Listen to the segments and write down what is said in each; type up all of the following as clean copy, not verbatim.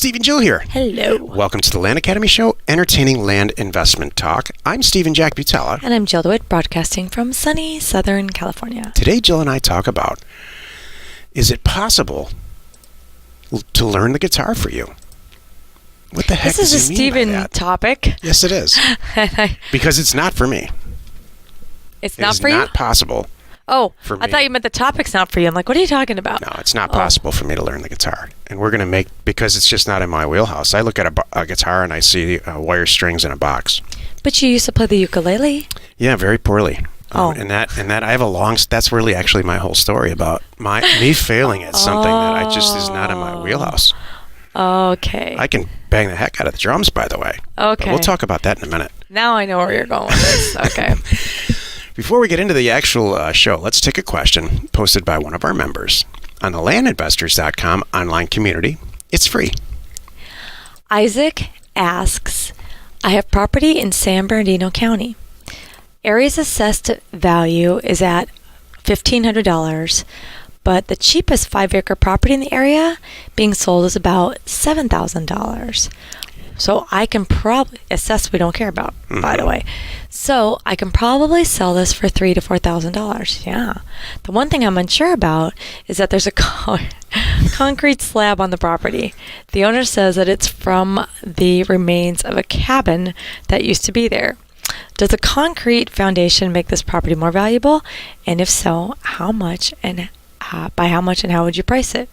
Steve and Jill here. Hello. Welcome to the Land Academy Show, entertaining land investment talk. I'm Steve and Jack Butella. And I'm Jill DeWitt, broadcasting from sunny Southern California. Today, Jill and I talk about, is it possible to learn the guitar for you? What the heck This does is a he mean by Steven that? topic. Yes, it is. Because it's not for me. It's not for you? It's not possible. Oh, for I me. thought you meant the topic's not for you. I'm like, what are you talking about? No, it's not possible for me to learn the guitar. And we're going to because it's just not in my wheelhouse. I look at a guitar and I see wire strings in a box. But you used to play the ukulele. Yeah, very poorly. Oh. And that I have that's really actually my whole story about me failing at something that I just is not in my wheelhouse. Okay. I can bang the heck out of the drums, by the way. Okay. But we'll talk about that in a minute. Now I know where you're going with this. Okay. Before we get into the actual show, let's take a question posted by one of our members on the landinvestors.com online community. It's free. Isaac asks, I have property in San Bernardino County. Area's assessed value is at $1,500, but the cheapest 5-acre property in the area being sold is about $7,000. So I can probably assess we don't care about, by the way. So I can probably sell this for $3,000 to $4,000. Yeah. The one thing I'm unsure about is that there's a concrete slab on the property. The owner says that it's from the remains of a cabin that used to be there. Does a concrete foundation make this property more valuable? And if so, how much and by how much and how would you price it?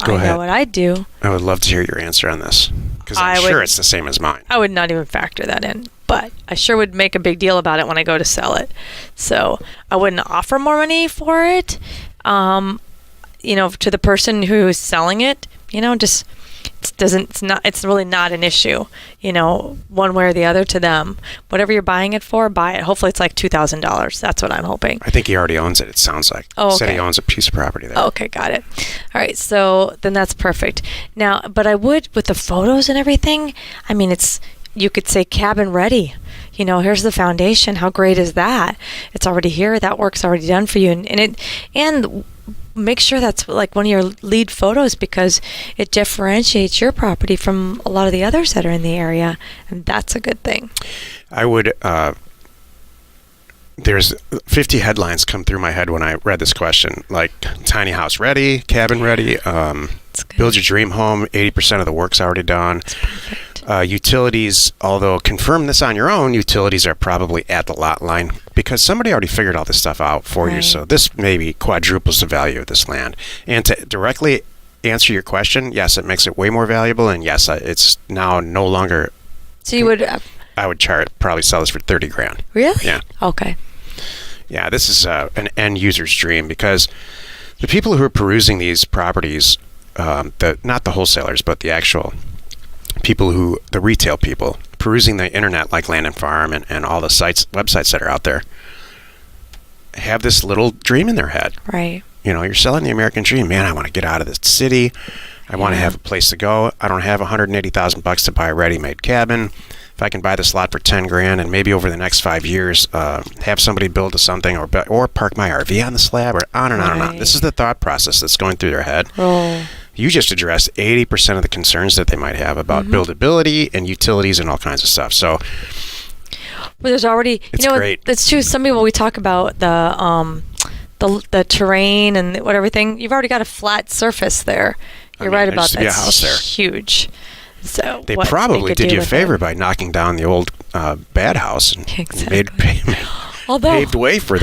Go ahead. I know what I'd do. I would love to hear your answer on this because I'm sure it's the same as mine. I would not even factor that in, but I sure would make a big deal about it when I go to sell it. So I wouldn't offer more money for it. To the person who's selling it, just it's really not an issue, one way or the other to them. Whatever you're buying it for, buy it. Hopefully it's like $2,000. That's what I'm hoping. I think he already owns it sounds like. Oh, okay. He said he owns a piece of property there. Okay, got it. All right, so then that's perfect. Now, but I would, with the photos and everything, you could say cabin ready. Here's the foundation. How great is that? It's already here. That work's already done for you. And make sure that's like one of your lead photos because it differentiates your property from a lot of the others that are in the area, and that's a good thing. I would there's 50 headlines come through my head when I read this question, like tiny house ready, cabin ready, build your dream home, 80% of the work's already done. Utilities, although confirm this on your own, utilities are probably at the lot line because somebody already figured all this stuff out for you. So this maybe quadruples the value of this land. And to directly answer your question, yes, it makes it way more valuable. And yes, it's now no longer. So you would. I would probably sell this for $30,000. Really? Yeah. Okay. Yeah, this is an end user's dream because the people who are perusing these properties, not the wholesalers, but the actual people the retail people perusing the internet like Land and Farm and all the websites that are out there have this little dream in their head. Right. You're selling the American dream. Man, I want to get out of this city. I want to have a place to go. I don't have $180,000 to buy a ready-made cabin. If I can buy this lot for $10,000 and maybe over the next 5 years have somebody build something or park my RV on the slab or on and on and on. This is the thought process that's going through their head. Oh. You just addressed 80% of the concerns that they might have about buildability and utilities and all kinds of stuff. So, well, there's already, great. That's true. Some people, we talk about the terrain and everything. You've already got a flat surface there. You're right about that. Be a house there. Huge. So they probably did you a favor by knocking down the old bad house and made paved way for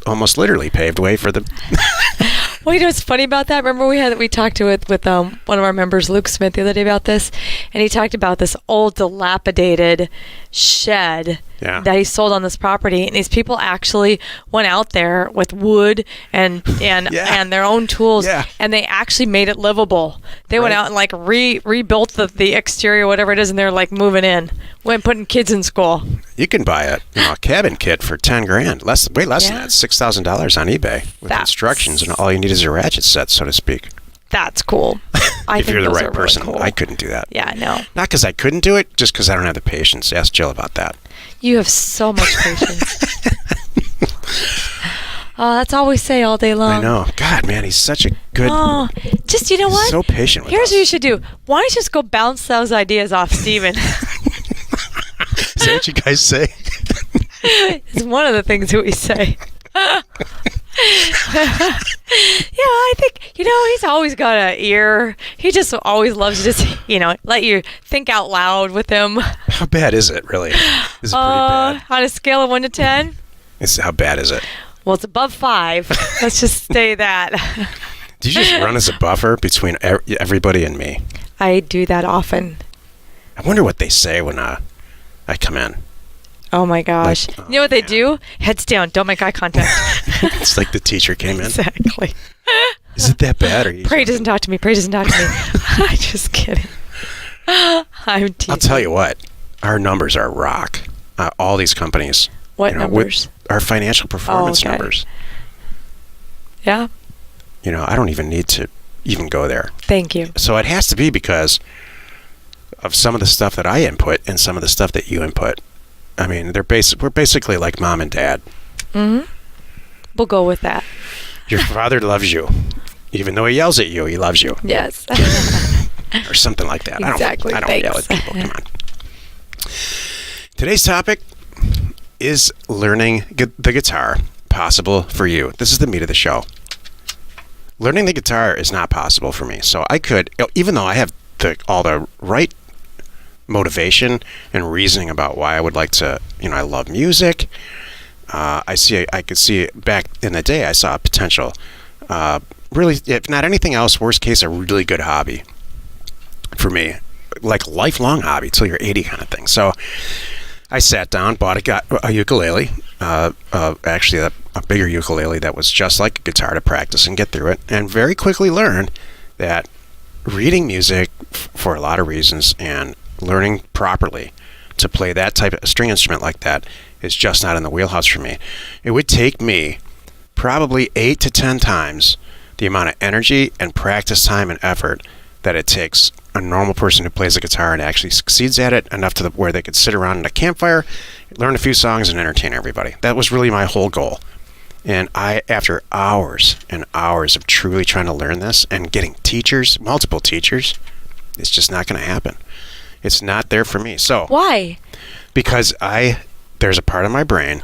almost literally paved way for the. Well, what's funny about that? Remember we talked with one of our members, Luke Smith, the other day about this, and he talked about this old dilapidated shed that he sold on this property, and these people actually went out there with wood and their own tools, and they actually made it livable. They went out and rebuilt the exterior, whatever it is, and they're moving in, putting kids in school. You can buy a cabin kit for $10,000, way less than that, $6,000 on eBay with instructions, and all you need is a ratchet set, so to speak. That's cool. If you're the right person, really cool. I couldn't do that. Yeah, no. Not because I couldn't do it, just because I don't have the patience. Ask Jill about that. You have so much patience. Oh, that's all we say all day long. I know. God, man, he's such a good. Oh, just, you know what? So patient with Here's us. what you should do. Why don't you just go bounce those ideas off Steven? Is that what you guys say? It's one of the things that we say. Yeah, I think, he's always got an ear. He just always loves to just, let you think out loud with him. How bad is it, really? Is it pretty bad? On a scale of 1 to 10? How bad is it? Well, it's above 5. Let's just say that. Do you just run as a buffer between everybody and me? I do that often. I wonder what they say when I come in. Oh my gosh. Like, you know what they do? Heads down. Don't make eye contact. It's like the teacher came in. Exactly. Is it that bad? Or Pray doesn't talk to me. Pray doesn't talk to me. I'm just kidding. I'm teasing. I'll tell you what. Our numbers are rock. All these companies. What numbers? Our financial performance numbers. Yeah. I don't even need to even go there. Thank you. So it has to be because of some of the stuff that I input and some of the stuff that you input. I mean, we're basically like mom and dad. Mm-hmm. We'll go with that. Your father loves you. Even though he yells at you, he loves you. Yes. Or something like that. Exactly. I don't yell at people. Come on. Today's topic is learning the guitar possible for you. This is the meat of the show. Learning the guitar is not possible for me. So I could, even though I have all the right motivation and reasoning about why I would like to, I love music. I could see back in the day, I saw a potential, really, if not anything else, worst case, a really good hobby for me, like lifelong hobby till you're 80 kind of thing. So I sat down, got a ukulele, actually a bigger ukulele that was just like a guitar to practice and get through it, and very quickly learned that reading music for a lot of reasons and learning properly to play that type of string instrument like that is just not in the wheelhouse for me. It would take me probably 8 to 10 times the amount of energy and practice time and effort that it takes a normal person who plays the guitar and actually succeeds at it enough to where they could sit around at a campfire, learn a few songs, and entertain everybody. That was really my whole goal. And after hours and hours of truly trying to learn this and getting teachers, multiple teachers, it's just not going to happen. It's not there for me. So why? Because there's a part of my brain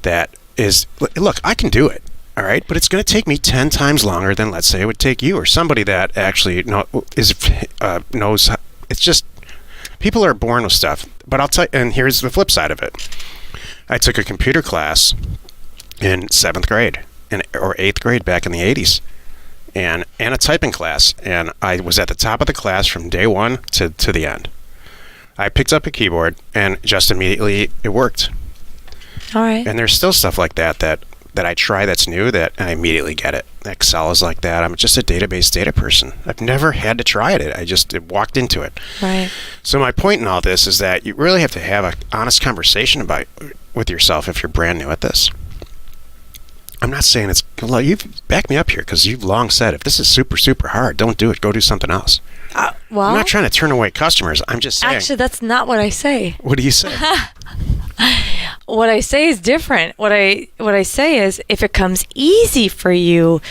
that is, look, I can do it, all right, but it's going to take me 10 times longer than, let's say, it would take you or somebody that actually knows. It's just, people are born with stuff. But I'll tell you, and here's the flip side of it. I took a computer class in 7th grade or 8th grade back in the 80s. And a typing class, and I was at the top of the class from day one to the end. I picked up a keyboard, and just immediately it worked. All right. And there's still stuff like that I try that's new that I immediately get it. Excel is like that. I'm just a database data person. I've never had to try it. I just walked into it. Right. So my point in all this is that you really have to have an honest conversation with yourself if you're brand new at this. I'm not saying it's... Well, you've backed me up here because you've long said, if this is super, super hard, don't do it. Go do something else. Well, I'm not trying to turn away customers. I'm just saying... Actually, that's not what I say. What do you say? What I say is different. What I say is, if it comes easy for you,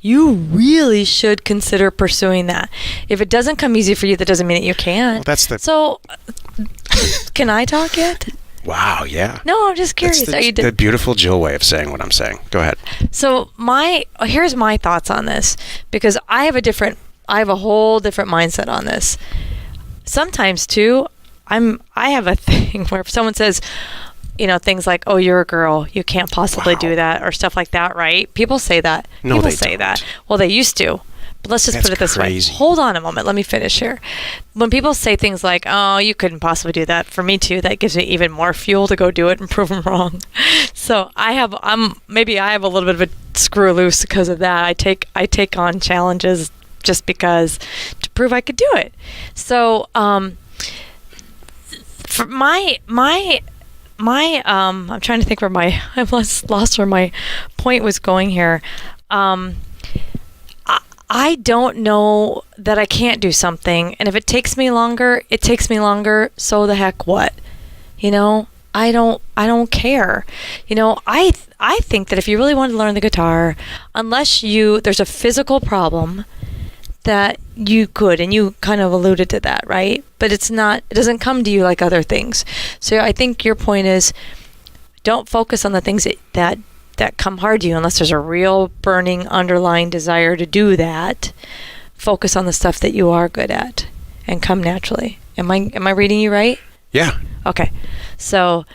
you really should consider pursuing that. If it doesn't come easy for you, that doesn't mean that you can't. Well, So, can I talk yet? Wow, yeah. No, I'm just curious. That's the beautiful Jill way of saying what I'm saying. Go ahead. So here's my thoughts on this, because I have a whole different mindset on this. Sometimes too, I have a thing where if someone says, things like, "Oh, you're a girl, you can't possibly do that," or stuff like that, right? People say that. No, People they say don't. that. Well, they used to. But let's just That's put it this crazy. way. Hold on a moment. Let me finish here. When people say things like, "Oh, you couldn't possibly do that," for me too, that gives me even more fuel to go do it and prove them wrong. So I have a little bit of a screw loose because of that. I take on challenges just because to prove I could do it. So for my I'm trying to think where I've lost where my point was going here. I don't know that I can't do something, and if it takes me longer, it takes me longer. So the heck what? I don't care. I think that if you really want to learn the guitar, unless there's a physical problem that you could, and you kind of alluded to that, right? But it doesn't come to you like other things. So I think your point is, don't focus on the things that come hard to you unless there's a real burning underlying desire to do that. Focus on the stuff that you are good at and come naturally. Am I reading you right? Yeah. Okay. So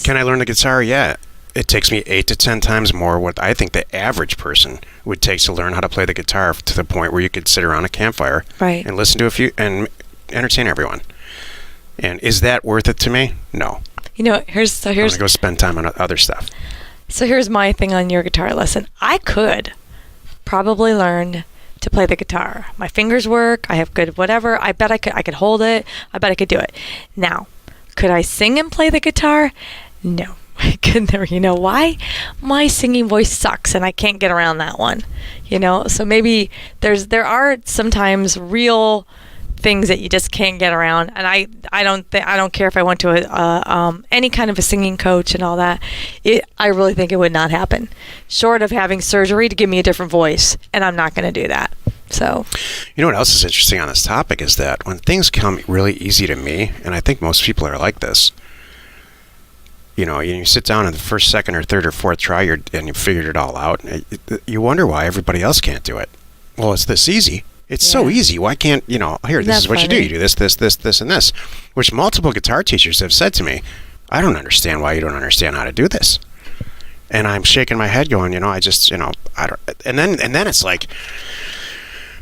Can I learn the guitar? Yeah. It takes me 8 to 10 times more what I think the average person would take to learn how to play the guitar, to the point where you could sit around a campfire right. and listen to a few and entertain everyone. And is that worth it to me? No. Here's I'm going to go spend time on other stuff. So here's my thing on your guitar lesson. I could probably learn to play the guitar. My fingers work. I have good whatever. I bet I could hold it. I bet I could do it. Now, could I sing and play the guitar? No. I could never. You know why? My singing voice sucks and I can't get around that one. So maybe there are sometimes real things that you just can't get around, and I don't care if I went to any kind of a singing coach and all that. I really think it would not happen, short of having surgery to give me a different voice, and I'm not going to do that. So, what else is interesting on this topic is that when things come really easy to me, and I think most people are like this, you sit down in the first, second, or third, or fourth try, and you figured it all out. You wonder why everybody else can't do it. Well, it's this easy. It's so easy. Why can't, here, this is what you do. You do this, this, this, this, and this, which multiple guitar teachers have said to me, I don't understand why you don't understand how to do this. And I'm shaking my head going, I just, I don't, and then it's like,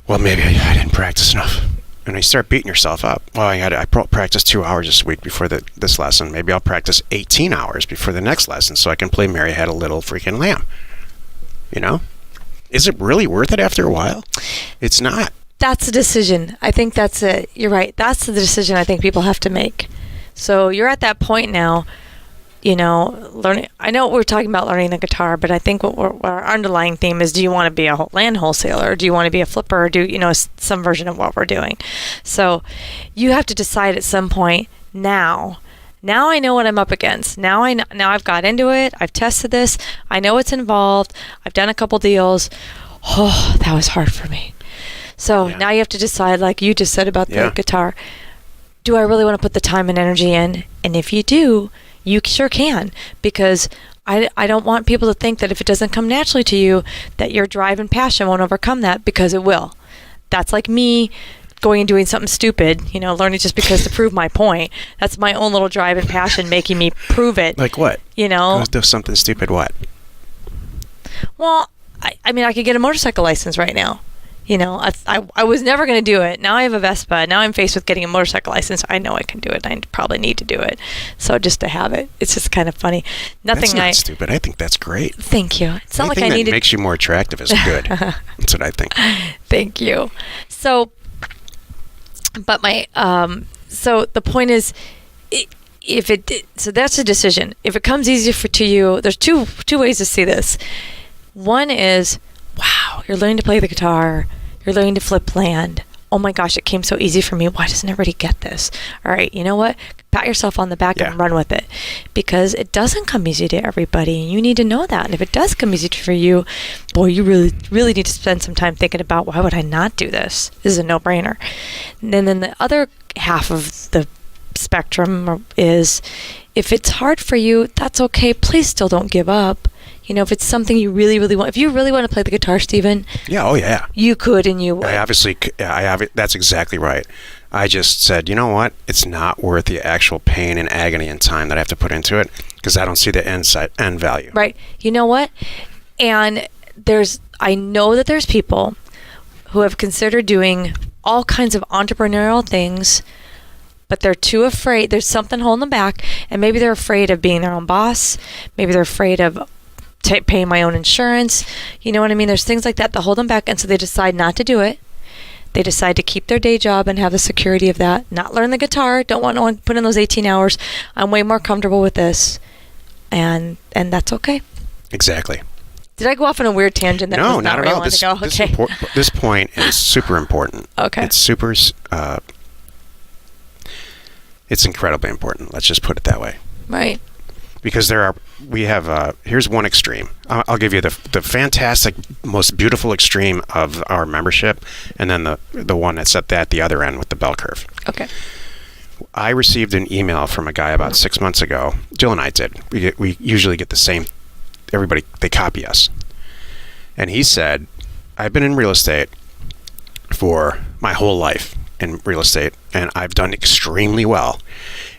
well, maybe I didn't practice enough. And you start beating yourself up. Well, I practiced 2 hours this week before this lesson. Maybe I'll practice 18 hours before the next lesson so I can play Mary Had a Little Freaking Lamb. Is it really worth it after a while? It's not. That's a decision. I think that's it. You're right. That's the decision I think people have to make. So you're at that point now, learning. I know we're talking about learning the guitar, but I think what our underlying theme is: do you want to be a land wholesaler, or do you want to be a flipper, or do some version of what we're doing? So you have to decide at some point now. Now I know what I'm up against. Now I've got into it. I've tested this. I know what's involved. I've done a couple deals. Oh, that was hard for me. So now you have to decide, like you just said about the guitar. Do I really want to put the time and energy in? And if you do, you sure can, because I don't want people to think that if it doesn't come naturally to you, that your drive and passion won't overcome that, because it will. That's like me going and doing something stupid, learning just because to prove my point. That's my own little drive and passion making me prove it. Like what? Go do something stupid what? Well, I mean, I could get a motorcycle license right now. I was never going to do it. Now I have a Vespa. Now I'm faced with getting a motorcycle license. I know I can do it. I probably need to do it. So just to have it, it's just kind of funny. That's not stupid. I think that's great. Thank you. It's not like I needed. needed. Makes you more attractive is good. That's what I think. Thank you. So, but so the point is, so that's a decision. If it comes easier to you, there's two ways to see this. One is, wow, you're learning to play the guitar. You're learning to flip land. Oh my gosh, it came so easy for me. Why doesn't everybody get this? All right, you know what? Pat yourself on the back and run with it, because it doesn't come easy to everybody, and you need to know that. And if it does come easy for you, boy, you really, really need to spend some time thinking about, why would I not do this? This is a no-brainer. And then the other half of the spectrum is, if it's hard for you, that's okay. Please still don't give up. If it's something you really, really want, if you really want to play the guitar, Stephen, you could, and you would. That's exactly right. I just said, you know what? It's not worth the actual pain and agony and time that I have to put into it, because I don't see the end value. Right. You know what? And I know that there's people who have considered doing all kinds of entrepreneurial things, but they're too afraid. There's something holding them back, and maybe they're afraid of being their own boss. Maybe they're afraid of paying my own insurance. You know what I mean? There's things like that hold them back, and so they decide not to do it. They decide to keep their day job and have the security of that. Not learn the guitar. Don't want to put in those 18 hours. I'm way more comfortable with this, and that's okay. Exactly. Did I go off on a weird tangent? That No, was not where at I all. wanted to go? Okay. This point is super important. Okay. It's super. It's incredibly important. Let's just put it that way. Right. Because here's one extreme. I'll give you the fantastic, most beautiful extreme of our membership, and then the one that's at the other end with the bell curve. Okay. I received an email from a guy about 6 months ago. Jill and I did. We usually get the same. Everybody, they copy us. And he said, I've been in real estate for my whole life in real estate, and I've done extremely well.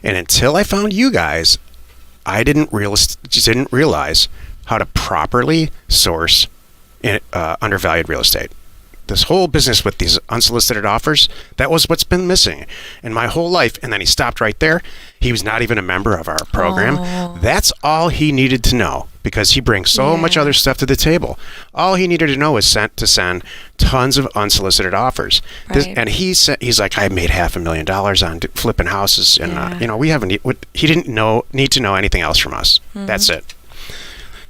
And until I found you guys, I didn't realize how to properly source undervalued real estate. This whole business with these unsolicited offers, that was what's been missing in my whole life. And then he stopped right there. He was not even a member of our program. Oh. That's all he needed to know, because he brings so much other stuff to the table. All he needed to know was to send tons of unsolicited offers. Right. And he's like, I made $500,000 on flipping houses, and we haven't. He didn't need to know anything else from us. Mm-hmm. That's it.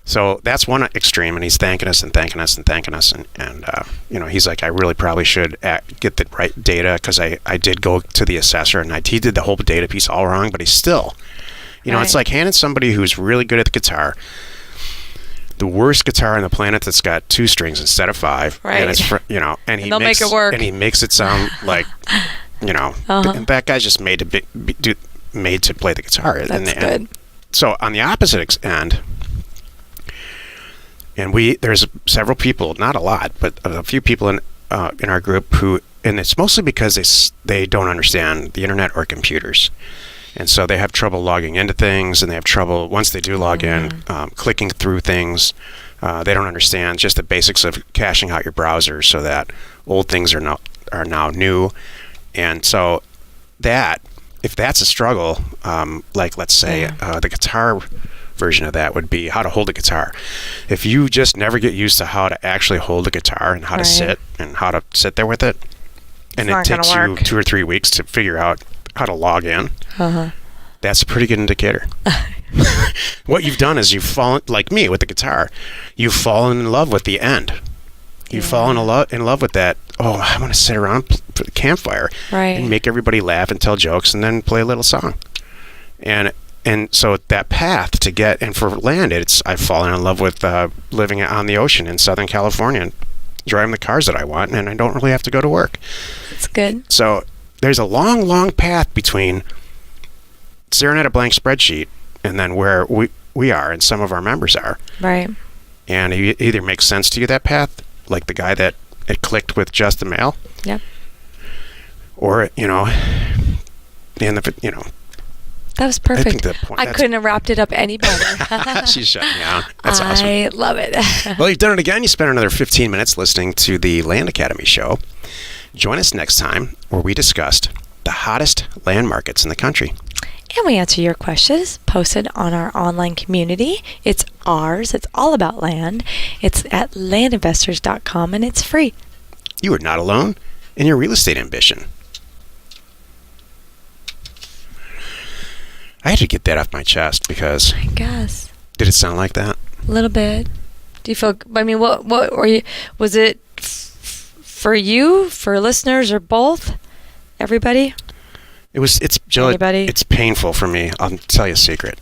So that's one extreme, and he's thanking us and thanking us and thanking us, and he's like, I really probably should get the right data, because I did go to the assessor, and he did the whole data piece all wrong, but he's still, it's like handing somebody who's really good at the guitar the worst guitar on the planet that's got 2 strings instead of 5, right? And it's and they'll make it work, and he makes it sound like and that guy's just made to play the guitar. That's good. So on the opposite end. And there's several people, not a lot, but a few people in our group who, and it's mostly because they don't understand the internet or computers, and so they have trouble logging into things, and they have trouble once they do log in, clicking through things. They don't understand just the basics of caching out your browser so that old things are now new, and so if that's a struggle, like let's say the guitar version of that would be how to hold a guitar. If you just never get used to how to actually hold a guitar and how to sit and how to sit there with it, and it takes you 2 or 3 weeks to figure out how to log in, that's a pretty good indicator. What you've done is you've fallen, like me with the guitar, you've fallen in love with the end. You've fallen in love with that. Oh, I want to sit around the campfire and make everybody laugh and tell jokes and then play a little song. And so that path to get, and for land, I've fallen in love with living on the ocean in Southern California and driving the cars that I want, and I don't really have to go to work. That's good. So there's a long, long path between staring at a blank spreadsheet and then where we are and some of our members are. Right. And it either makes sense to you, that path, like the guy that it clicked with just the mail. Yep. Or, that was perfect. I think the point, I couldn't have wrapped it up any better. She's shutting me down. That's awesome. I love it. Well, you've done it again. You spent another 15 minutes listening to the Land Academy show. Join us next time where we discussed the hottest land markets in the country. And we answer your questions posted on our online community. It's ours. It's all about land. It's at landinvestors.com, and it's free. You are not alone in your real estate ambition. I had to get that off my chest because... I guess. Did it sound like that? A little bit. Do you feel... I mean, what were you... Was it for you, for listeners, or both? Everybody? It's Jill, it's painful for me. I'll tell you a secret.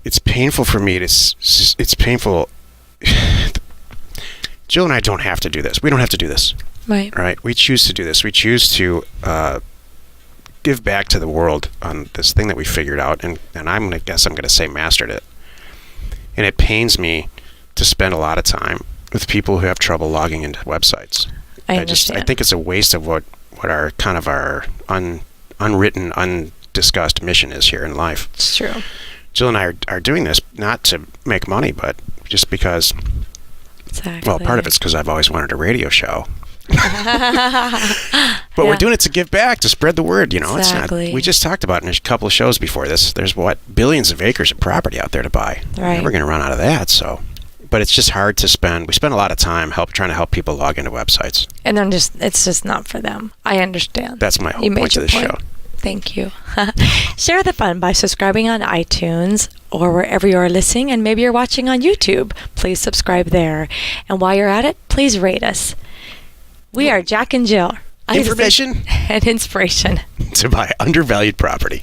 It's painful for me. It's painful. Jill and I don't have to do this. We don't have to do this. Right? We choose to do this. We choose to give back to the world on this thing that we figured out, and I'm going to say mastered it. And it pains me to spend a lot of time with people who have trouble logging into websites. I understand. I think it's a waste of what our kind of our unwritten, undiscussed mission is here in life. It's true. Jill and I are doing this not to make money, but just because. Exactly. Well, part of it's because I've always wanted a radio show. But we're doing it to give back, to spread the word. Exactly. It's not. We just talked about it in a couple of shows before this. There's billions of acres of property out there to buy. Right. We're going to run out of that. So. But it's just hard to spend. We spend a lot of time trying to help people log into websites. And it's just not for them. I understand. That's my whole point to the show. Thank you. Share the fun by subscribing on iTunes or wherever you are listening, and maybe you're watching on YouTube. Please subscribe there. And while you're at it, please rate us. We are Jack and Jill. Information and inspiration to buy undervalued property.